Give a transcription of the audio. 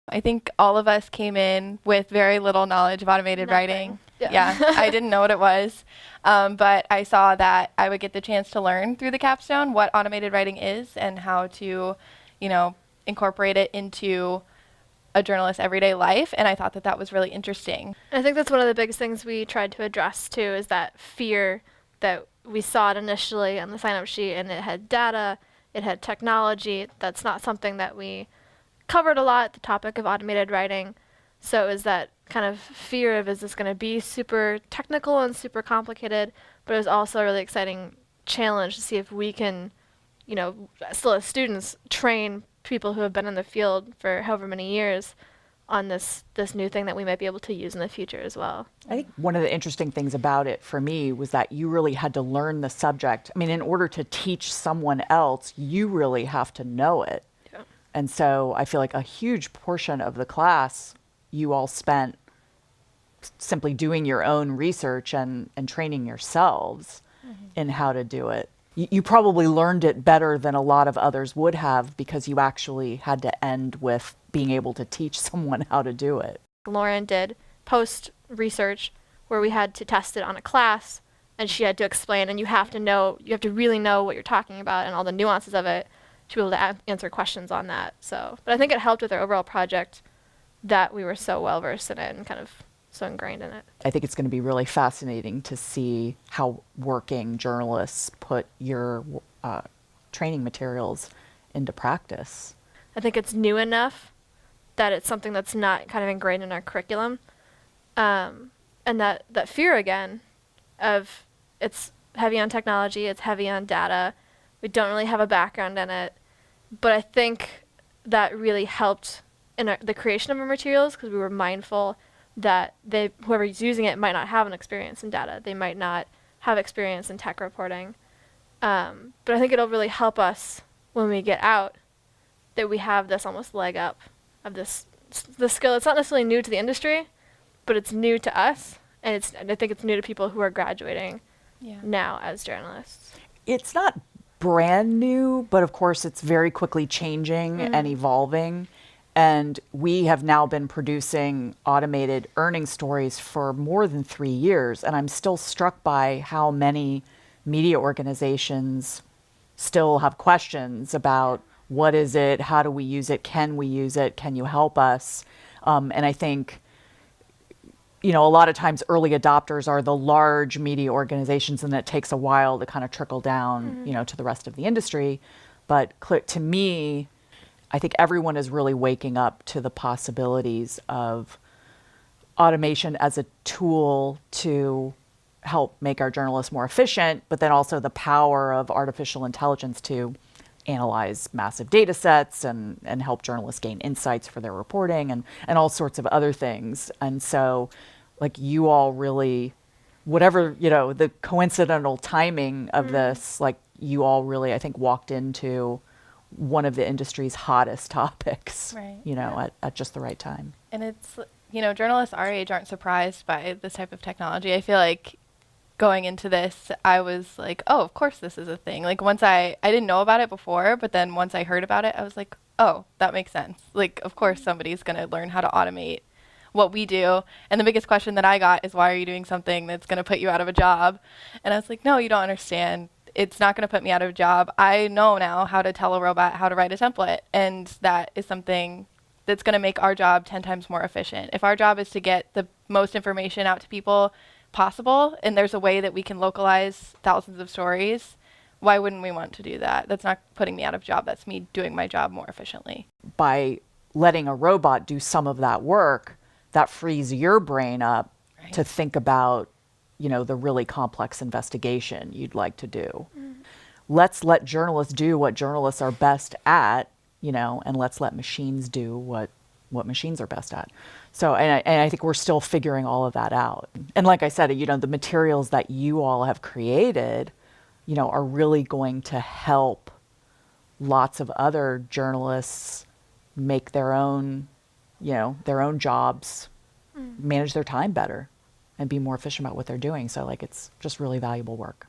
I think all of us came in with very little knowledge of automated writing. Yeah, I didn't know what it was, but I saw that I would get the chance to learn through the capstone what automated writing is and how to, you know, incorporate it into a journalist's everyday life, and I thought that that was really interesting. I think that's one of the biggest things we tried to address too, is that fear that we saw it initially on the sign-up sheet, and it had data, it had technology. That's not something that we covered a lot, the topic of automated writing. So it was that kind of fear of, is this going to be super technical and super complicated? But it was also a really exciting challenge to see if we can, you know, still as students, train people who have been in the field for however many years on this new thing that we might be able to use in the future as well. I think one of the interesting things about it for me was that you really had to learn the subject. I mean, in order to teach someone else, you really have to know it. Yeah. And so I feel like a huge portion of the class you all spent simply doing your own research and training yourselves in how to do it. You probably learned it better than a lot of others would have because you actually had to end with being able to teach someone how to do it. Lauren did post research where we had to test it on a class, and she had to explain, and you have to really know what you're talking about and all the nuances of it to be able to answer questions on that. So, but I think it helped with our overall project that we were so well versed in it and kind of so ingrained in it. I think it's going to be really fascinating to see how working journalists put your training materials into practice. I think it's new enough that it's something that's not kind of ingrained in our curriculum. And that fear again of, it's heavy on technology, it's heavy on data, we don't really have a background in it. But I think that really helped in the creation of our materials because we were mindful that whoever's using it might not have an experience in data. They might not have experience in tech reporting. But I think it'll really help us when we get out that we have this almost leg up of the skill. It's not necessarily new to the industry, but it's new to us. And I think it's new to people who are graduating now as journalists. It's not brand new, but of course it's very quickly changing and evolving. And we have now been producing automated earnings stories for more than 3 years. And I'm still struck by how many media organizations still have questions about what is it, how do we use it, can we use it, can you help us? And I think, you know, a lot of times early adopters are the large media organizations, and it takes a while to kind of trickle down, you know, to the rest of the industry. But to me, I think everyone is really waking up to the possibilities of automation as a tool to help make our journalists more efficient, but then also the power of artificial intelligence to analyze massive data sets and help journalists gain insights for their reporting and all sorts of other things. And so, like, you all really, whatever, you know, the coincidental timing of this, like, you all really, I think, walked into one of the industry's hottest topics, you know, at just the right time. And it's, you know, journalists our age aren't surprised by this type of technology. I feel like going into this, I was like, oh, of course this is a thing. Like, once I didn't know about it before, but then once I heard about it, I was like, oh, that makes sense. Like, of course somebody's going to learn how to automate what we do. And the biggest question that I got is, why are you doing something that's going to put you out of a job? And I was like, no, you don't understand. It's not going to put me out of a job. I know now how to tell a robot how to write a template, and that is something that's going to make our job 10 times more efficient. If our job is to get the most information out to people possible, and there's a way that we can localize thousands of stories, why wouldn't we want to do that? That's not putting me out of a job. That's me doing my job more efficiently. By letting a robot do some of that work, that frees your brain up to think about, you know, the really complex investigation you'd like to do. Let's let journalists do what journalists are best at, you know, and let's let machines do what machines are best at. So, and I think we're still figuring all of that out. And like I said, you know, the materials that you all have created, you know, are really going to help lots of other journalists make their own, you know, their own jobs, manage their time better, and be more efficient about what they're doing. So, like, it's just really valuable work.